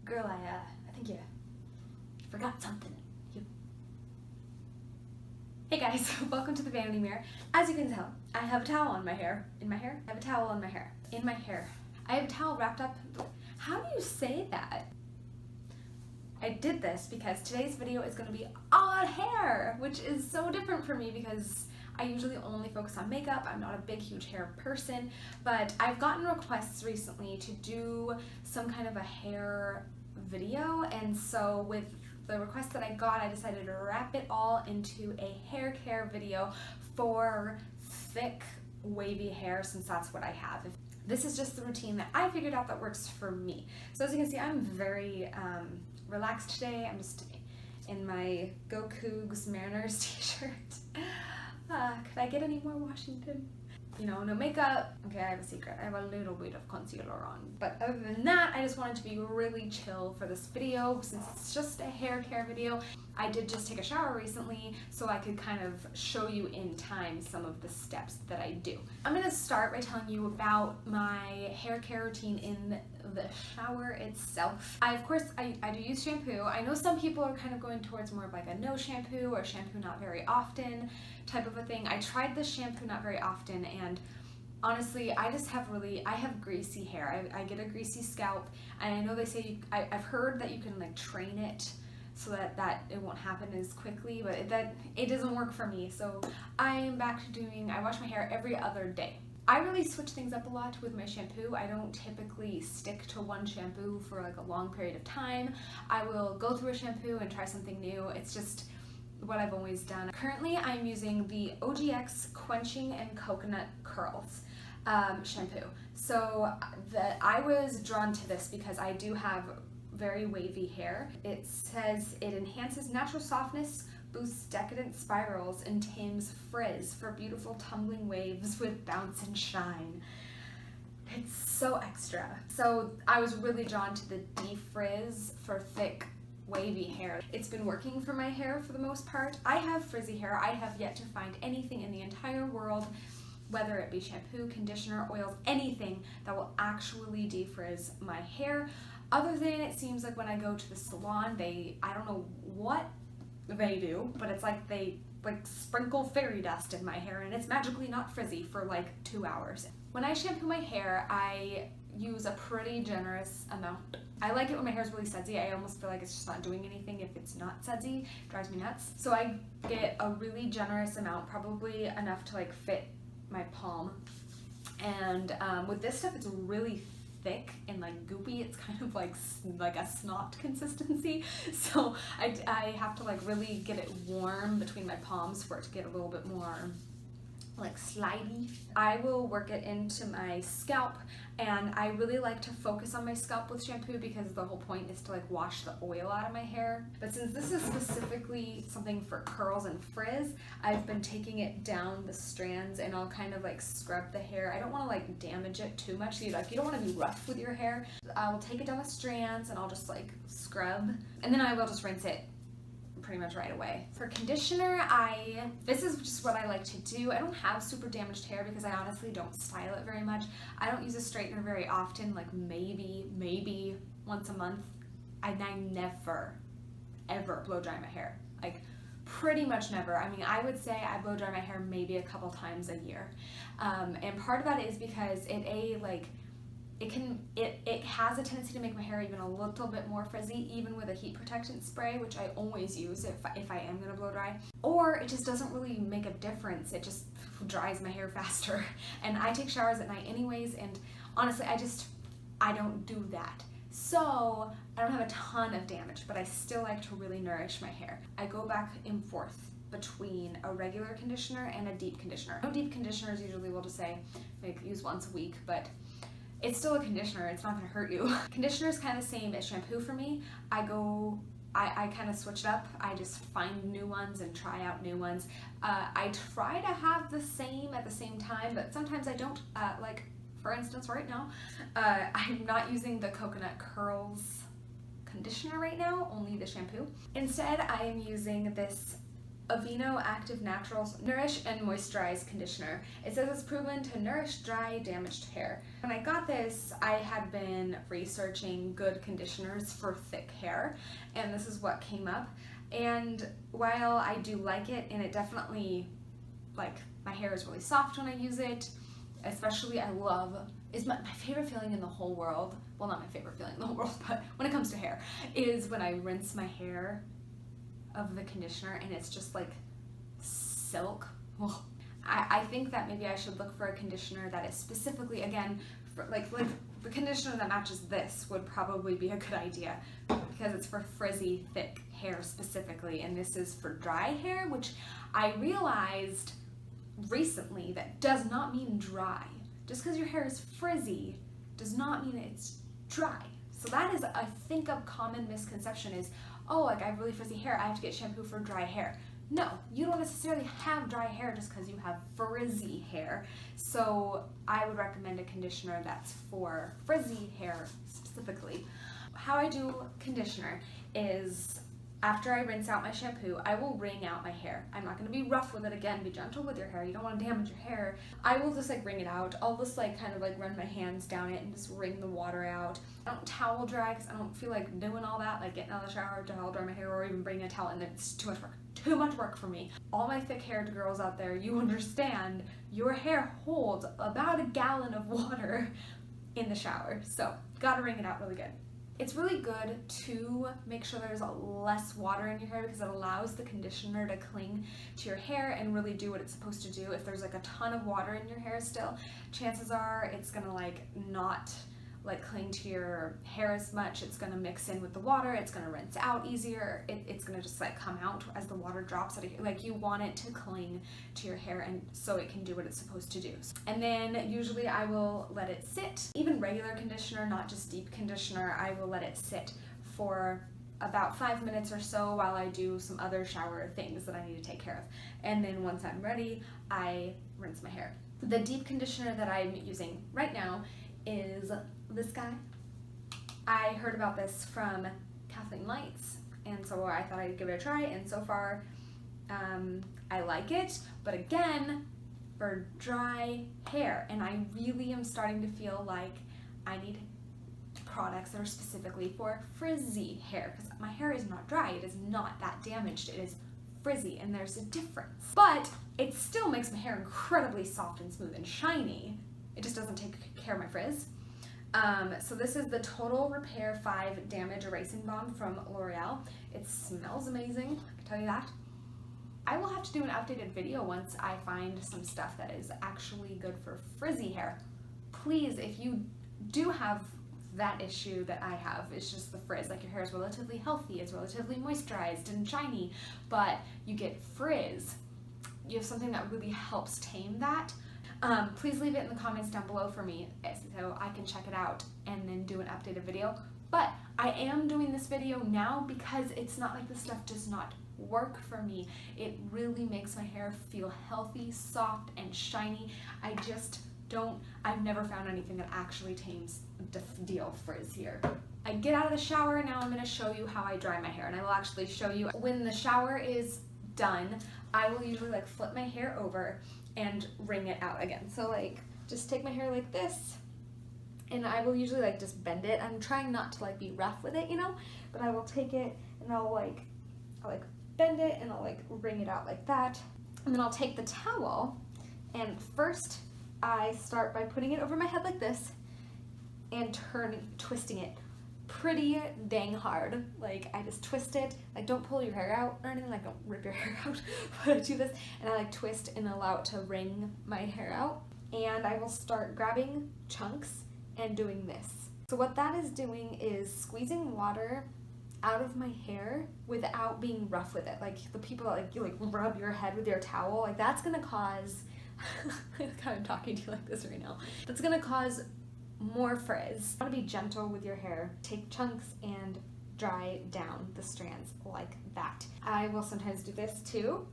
Girl, I think you forgot something. Hey guys, welcome to the Vanity Mirror. As you can tell, I have a towel on my hair. In my hair? I have a towel on my hair. In my hair. I have a towel wrapped up. How do you say that? I did this because today's video is going to be on hair, which is so different for me because I usually only focus on makeup. I'm not a big, huge hair person, but I've gotten requests recently to do some kind of a hair video, and so with the request that I got, I decided to wrap it all into a hair care video for thick, wavy hair, since that's what I have. This is just the routine that I figured out that works for me. So as you can see, I'm very relaxed today. I'm just in my Go Cougs Mariners t-shirt. Could I get any more Washington? You know, no makeup. Okay, I have a secret. I have a little bit of concealer on. But other than that, I just wanted to be really chill for this video since it's just a hair care video. I did just take a shower recently, so I could kind of show you in time some of the steps that I do. I'm gonna start by telling you about my hair care routine in the shower itself. Of course, I do use shampoo. I know some people are kind of going towards more of like a no shampoo or shampoo not very often type of a thing. I tried the shampoo not very often, and honestly, I have greasy hair. I get a greasy scalp, and I know they say, I've heard that you can like train it so that it won't happen as quickly, but it doesn't work for me. So I am back to I wash my hair every other day. I really switch things up a lot with my shampoo. I don't typically stick to one shampoo for like a long period of time. I will go through a shampoo and try something new. It's just what I've always done. Currently, I'm using the OGX Quenching and Coconut Curls shampoo. So I was drawn to this because I do have very wavy hair. It says it enhances natural softness, boosts decadent spirals, and tames frizz for beautiful tumbling waves with bounce and shine. It's so extra. So I was really drawn to the defrizz for thick, wavy hair. It's been working for my hair for the most part. I have frizzy hair. I have yet to find anything in the entire world, whether it be shampoo, conditioner, oils, anything that will actually defrizz my hair. Other than it seems like when I go to the salon, I don't know what they do, but it's like they sprinkle fairy dust in my hair and it's magically not frizzy for like 2 hours. When I shampoo my hair, I use a pretty generous amount. I like it when my hair is really sudsy. I almost feel like it's just not doing anything if it's not sudsy. It drives me nuts. So I get a really generous amount, probably enough to like fit my palm. And with this stuff, it's really thick and like goopy. It's kind of like a snot consistency. So I have to like really get it warm between my palms for it to get a little bit more like slidey. I will work it into my scalp, and I really like to focus on my scalp with shampoo because the whole point is to like wash the oil out of my hair. But since this is specifically something for curls and frizz, I've been taking it down the strands and I'll kind of like scrub the hair. I don't want to like damage it too much. You don't want to be rough with your hair. I'll take it down the strands and I'll just like scrub, and then I will just rinse it pretty much right away. For conditioner, this is just what I like to do. I don't have super damaged hair because I honestly don't style it very much. I don't use a straightener very often, like maybe once a month. I never, ever blow dry my hair. Like pretty much never. I mean, I would say I blow dry my hair maybe a couple times a year. And part of that is because it has a tendency to make my hair even a little bit more frizzy, even with a heat protectant spray, which I always use if I am gonna blow dry. Or it just doesn't really make a difference. It just dries my hair faster. And I take showers at night anyways, and honestly, I don't do that. So I don't have a ton of damage, but I still like to really nourish my hair. I go back and forth between a regular conditioner and a deep conditioner. No deep conditioners usually will just say like use once a week, but it's still a conditioner. It's not gonna hurt you. Conditioner is kind of the same as shampoo for me. I kind of switch it up. I just find new ones and try out new ones. I try to have the same at the same time, but sometimes I don't. Like for instance, right now, I'm not using the Coconut Curls conditioner right now, only the shampoo. Instead, I am using this Aveeno Active Naturals Nourish and Moisturize Conditioner. It says it's proven to nourish dry, damaged hair. When I got this, I had been researching good conditioners for thick hair, and this is what came up. And while I do like it, and it definitely, like, my hair is really soft when I use it, especially is my favorite feeling in the whole world, well, not my favorite feeling in the whole world, but when it comes to hair, is when I rinse my hair of the conditioner and it's just like silk. Well, I think that maybe I should look for a conditioner that is specifically, again, for like the conditioner that matches this would probably be a good idea, because it's for frizzy, thick hair specifically, and this is for dry hair, which I realized recently that does not mean dry. Just because your hair is frizzy does not mean it's dry. So that is, I think, a common misconception is, oh, like I have really frizzy hair, I have to get shampoo for dry hair. No, you don't necessarily have dry hair just because you have frizzy hair. So I would recommend a conditioner that's for frizzy hair specifically. How I do conditioner is, after I rinse out my shampoo, I will wring out my hair. I'm not going to be rough with it again. Be gentle with your hair. You don't want to damage your hair. I will just like wring it out. I'll just like kind of like run my hands down it and just wring the water out. I don't towel dry because I don't feel like doing all that, like getting out of the shower to towel dry my hair or even bringing a towel in. It's too much work. Too much work for me. All my thick haired girls out there, you understand your hair holds about a gallon of water in the shower. So gotta wring it out really good. It's really good to make sure there's less water in your hair because it allows the conditioner to cling to your hair and really do what it's supposed to do. If there's like a ton of water in your hair still, chances are it's gonna like not like cling to your hair as much. It's gonna mix in with the water, it's gonna rinse out easier, it's gonna just like come out as the water drops out of your, like you want it to cling to your hair and so it can do what it's supposed to do. And then usually I will let it sit, even regular conditioner, not just deep conditioner, I will let it sit for about 5 minutes or so while I do some other shower things that I need to take care of. And then once I'm ready, I rinse my hair. The deep conditioner that I'm using right now is this guy. I heard about this from Kathleen Lights, and so I thought I'd give it a try, and so far I like it, but again, for dry hair, and I really am starting to feel like I need products that are specifically for frizzy hair, because my hair is not dry, it is not that damaged, it is frizzy, and there's a difference. But it still makes my hair incredibly soft and smooth and shiny. It just doesn't take care of my frizz. So this is the Total Repair 5 Damage Erasing Balm from Loreal. It smells amazing, I can tell you that. I will have to do an updated video once I find some stuff that is actually good for frizzy hair. Please, if you do have that issue that I have, it's just the frizz, like your hair is relatively healthy, it's relatively moisturized and shiny, but you get frizz, you have something that really helps tame that. Please leave it in the comments down below for me so I can check it out and then do an updated video. But I am doing this video now because it's not like this stuff does not work for me. It really makes my hair feel healthy, soft, and shiny. I've never found anything that actually tames the deal frizz here. I get out of the shower, now I'm going to show you how I dry my hair, and I will actually show you when the shower is done. I will usually like flip my hair over and wring it out again. So like just take my hair like this, and I will usually like just bend it. I'm trying not to like be rough with it, you know, but I will take it and I'll bend it and I'll like wring it out like that. And then I'll take the towel, and first I start by putting it over my head like this and twisting it pretty dang hard. Like I just twist it, like don't pull your hair out or anything, like don't rip your hair out, but I do this and I like twist and allow it to wring my hair out. And I will start grabbing chunks and doing this. So what that is doing is squeezing water out of my hair without being rough with it. Like the people that like you like rub your head with your towel, like that's gonna cause I'm kind of talking to you like this right now. That's gonna cause more frizz. You want to be gentle with your hair. Take chunks and dry down the strands like that. I will sometimes do this too,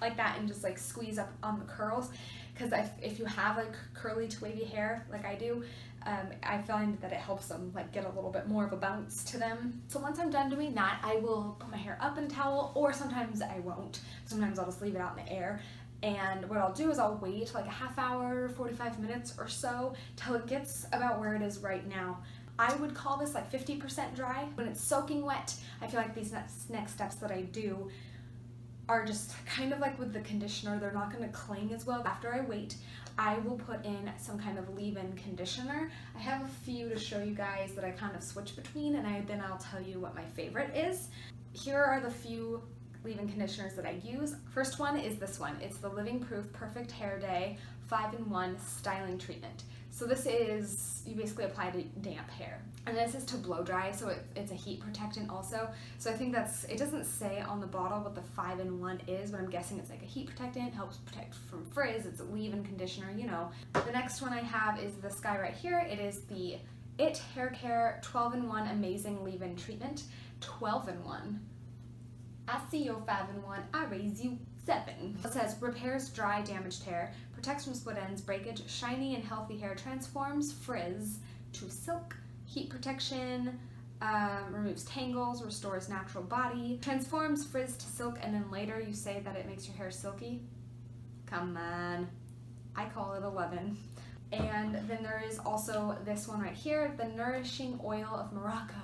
like that, and just like squeeze up on the curls, because if you have like curly to wavy hair like I do, I find that it helps them like get a little bit more of a bounce to them. So once I'm done doing that, I will put my hair up in a towel, or sometimes I won't. Sometimes I'll just leave it out in the air. And what I'll do is I'll wait like a half hour, 45 minutes or so till it gets about where it is right now. I would call this like 50% dry. When it's soaking wet, I feel like these next steps that I do are just kind of like with the conditioner. They're not going to cling as well. After I wait, I will put in some kind of leave-in conditioner. I have a few to show you guys that I kind of switch between, and then I'll tell you what my favorite is. Here are the few leave-in conditioners that I use. First one is this one. It's the Living Proof Perfect Hair Day 5-in-1 Styling Treatment. So this is, you basically apply to damp hair. And this is to blow dry, so it's a heat protectant also. So I think it doesn't say on the bottle what the 5-in-1 is, but I'm guessing it's like a heat protectant, helps protect from frizz, it's a leave-in conditioner, you know. The next one I have is this guy right here. It is the Haircare 12-in-1 Amazing Leave-In Treatment, 12-in-1. I see your 5-in-1, I raise you 7. It says repairs dry, damaged hair, protects from split ends, breakage, shiny and healthy hair, transforms frizz to silk, heat protection, removes tangles, restores natural body, transforms frizz to silk, and then later you say that it makes your hair silky. Come on. I call it 11. And then there is also this one right here, the Nourishing Oil of Morocco,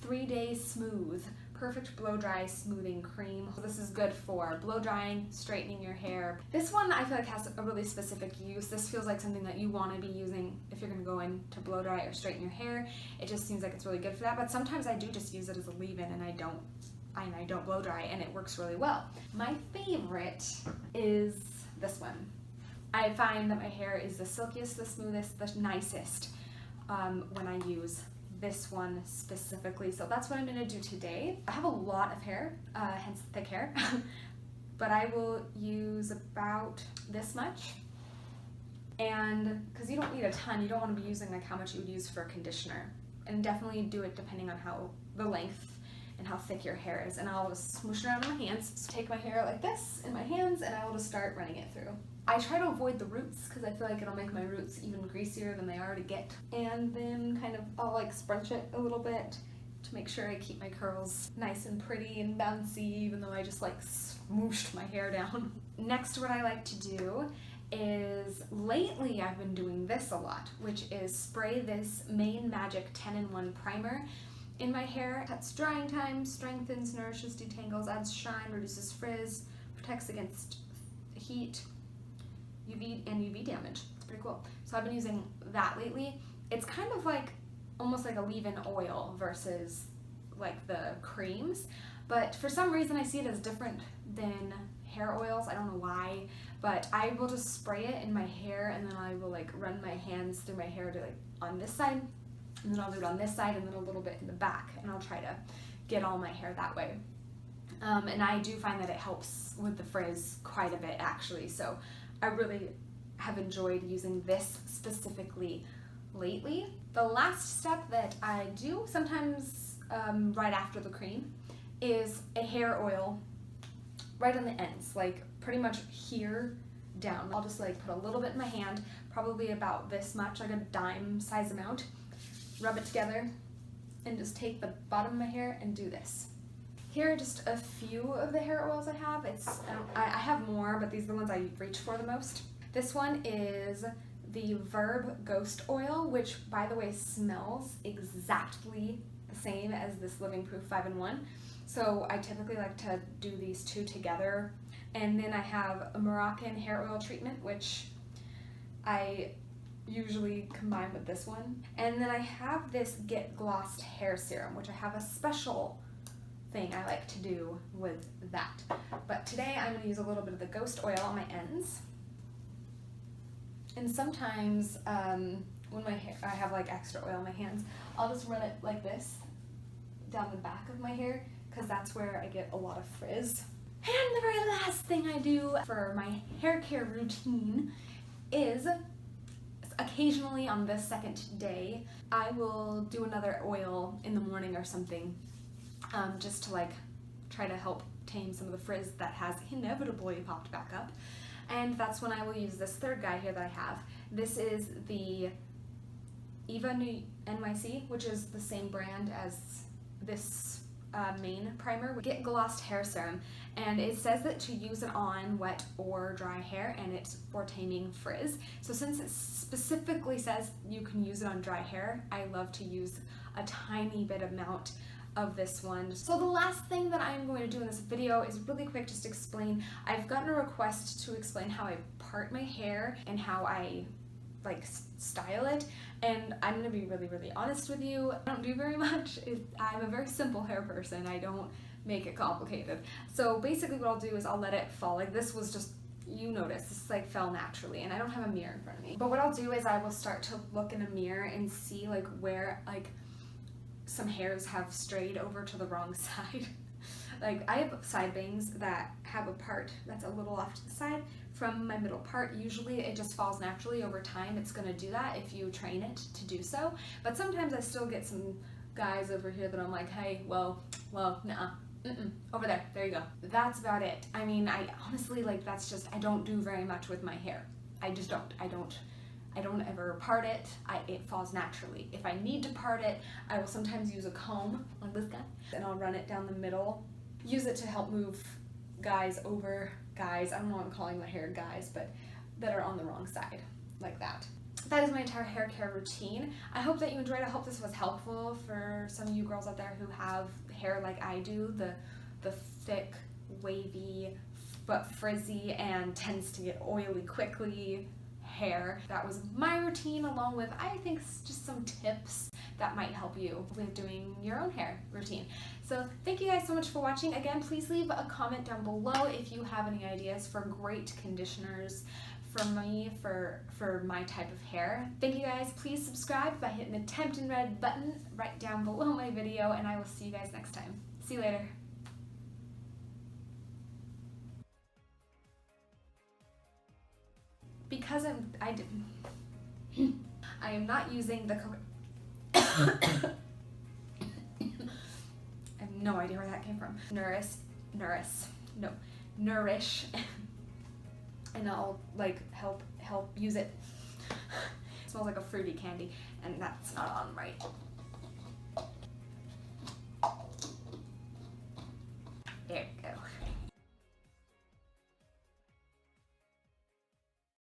3-day smooth. Perfect blow dry smoothing cream. So this is good for blow drying, straightening your hair. This one I feel like has a really specific use. This feels like something that you want to be using if you're going to go in to blow dry or straighten your hair. It just seems like it's really good for that, but sometimes I do just use it as a leave-in and I don't blow dry, and it works really well. My favorite is this one. I find that my hair is the silkiest, the smoothest, the nicest when I use this one specifically. So that's what I'm going to do today. I have a lot of hair, hence thick hair, but I will use about this much. And because you don't need a ton, you don't want to be using like how much you would use for a conditioner. And definitely do it depending on how the length and how thick your hair is. And I'll just smoosh it around in my hands. So take my hair like this in my hands and I will just start running it through. I try to avoid the roots because I feel like it'll make my roots even greasier than they already get. And then kind of I'll like scrunch it a little bit to make sure I keep my curls nice and pretty and bouncy, even though I just like smooshed my hair down. Next, what I like to do is, lately I've been doing this a lot, which is spray this Main Magic 10-in-1 primer in my hair. Cuts drying time, strengthens, nourishes, detangles, adds shine, reduces frizz, protects against heat, UV damage. It's pretty cool. So I've been using that lately. It's kind of like almost like a leave-in oil versus like the creams, but for some reason I see it as different than hair oils. I don't know why, but I will just spray it in my hair and then I will like run my hands through my hair to like on this side, and then I'll do it on this side and then a little bit in the back, and I'll try to get all my hair that way. And I do find that it helps with the frizz quite a bit actually, so I really have enjoyed using this specifically lately. The last step that I do sometimes right after the cream is a hair oil right on the ends, like pretty much here down. I'll just like put a little bit in my hand, probably about this much, like a dime size amount, rub it together, and just take the bottom of my hair and do this. Here are just a few of the hair oils I have. I have more, but these are the ones I reach for the most. This one is the Verb Ghost Oil, which by the way smells exactly the same as this Living Proof 5-in-1. So I typically like to do these two together. And then I have a MoroccanOil Treatment, which I usually combine with this one. And then I have this Get Glossed Hair Serum, which I have a special thing I like to do with that. But today I'm going to use a little bit of the Ghost Oil on my ends. And sometimes when I have like extra oil on my hands, I'll just run it like this down the back of my hair, because that's where I get a lot of frizz. And the very last thing I do for my hair care routine is occasionally on the second day, I will do another oil in the morning or something, just to like try to help tame some of the frizz that has inevitably popped back up. And that's when I will use this third guy here that I have. This is the Eva-NYC, which is the same brand as this main primer. Get glossed hair serum, and it says that to use it on wet or dry hair, and it's for taming frizz. So since it specifically says you can use it on dry hair, I love to use a tiny bit amount of this one. So the last thing that I'm going to do in this video is really quick, just explain. I've gotten a request to explain how I part my hair and how I like style it, and I'm gonna be really honest with you. I don't do very much. I'm a very simple hair person. I don't make it complicated. So basically what I'll do is I'll let it fall. Like this was just, you notice, this like fell naturally, and I don't have a mirror in front of me. But what I'll do is I will start to look in a mirror and see like where like some hairs have strayed over to the wrong side. Like I have side bangs that have a part that's a little off to the side from my middle part. Usually it just falls naturally. Over time it's going to do that if you train it to do so. But sometimes I still get some guys over here that I'm like, hey, well, nah, over there you go. That's about it. I mean, I honestly, like, that's just, I don't do very much with my hair. I just don't. I don't ever part it. It falls naturally. If I need to part it, I will sometimes use a comb like this guy, and I'll run it down the middle. Use it to help move guys over, I don't know why I'm calling my hair guys, but that are on the wrong side, like that. That is my entire hair care routine. I hope that you enjoyed. I hope this was helpful for some of you girls out there who have hair like I do, the thick, wavy, but frizzy, and tends to get oily quickly hair. That was my routine, along with, I think, just some tips that might help you with doing your own hair routine. So thank you guys so much for watching. Again, please leave a comment down below if you have any ideas for great conditioners for me, for my type of hair. Thank you guys. Please subscribe by hitting the tempting red button right down below my video, and I will see you guys next time. See you later. Because I am not using the I have no idea where that came from. Nourish, and I'll like help use it. It smells like a fruity candy, and that's not on right. There we go.